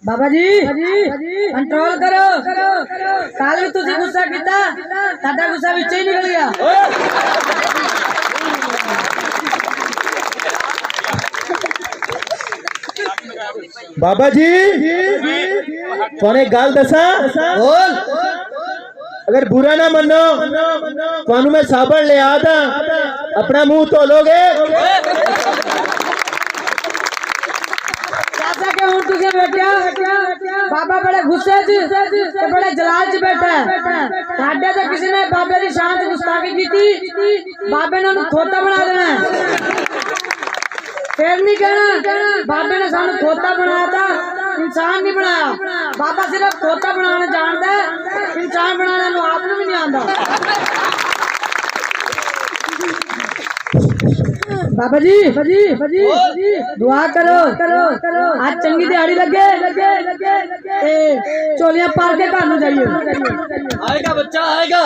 बाबा जी control करो। कल भी तुसी गुस्सा किया, साडा गुस्सा विच ही निकल गया। बाबा जी तुहानू एक गल दसा, बोल। अगर बुरा ना मनो तुहानू मैं साबण लिया दा, अपना मुंह धो लोगे। बाबा बड़े गुस्से च बड़े जलाल च बैठा है। साडे ते किसी ने बाबे की शान च गुस्ताखी की, बाबे ने उन्हें खोता बना देना। फिर नहीं कहना बाबे ने सानू खोता बनाया था, इंसान नहीं बनाया। बाबा सिर्फ खोता बनाना जानता है, इंसान बनाना आप भी नहीं आता। बाबा जी दुआ करो आज चंगी दिहाड़ी लगे, चोलियां पाल के घर जाइए। आएगा बच्चा आएगा।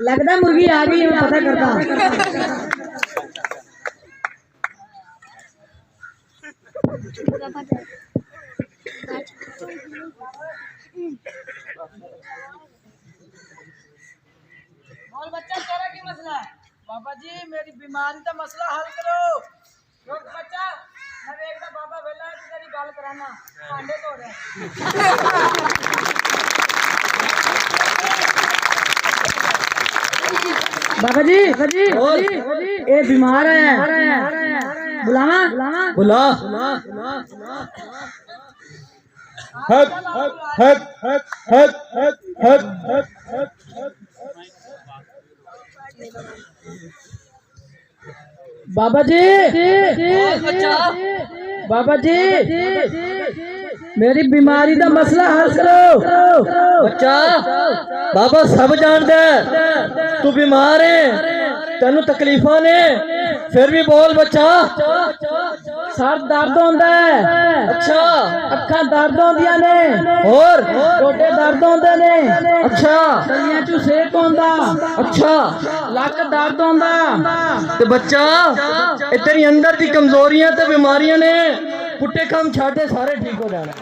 लगता मुर्गी आ गई, मैं पता करता। बोल बच्चा, तेरा क्या मसला है? बाबा जी मेरी बीमारी का मसला हल करो। रुक बच्चा, मैं देखदा बाबा वेला है, तेरी गल कराना। भांडे धो रहे बाबा जी ये बीमार है, बुलावा बुला। हक हक हक हक हक हक हक हक। बाबा जी मेरी बीमारी का मसला हल करो। बच्चा बाबा सब जानता है तू बीमार है, तेनू तकलीफा ने, फिर भी बोल बच्चा। सर दर्द होता है। अच्छा। अखा दर्द होंदियां ने, और गोडे दर्द होंदे ने। अच्छा। तलियां चू सेक होंदा। अच्छा। लक दर्द होंदा। ते बच्चा तेरी अंदर दी कमजोरियां ते बीमारियां ने, पुट्टे काम छाड़े सारे ठीक हो जाना।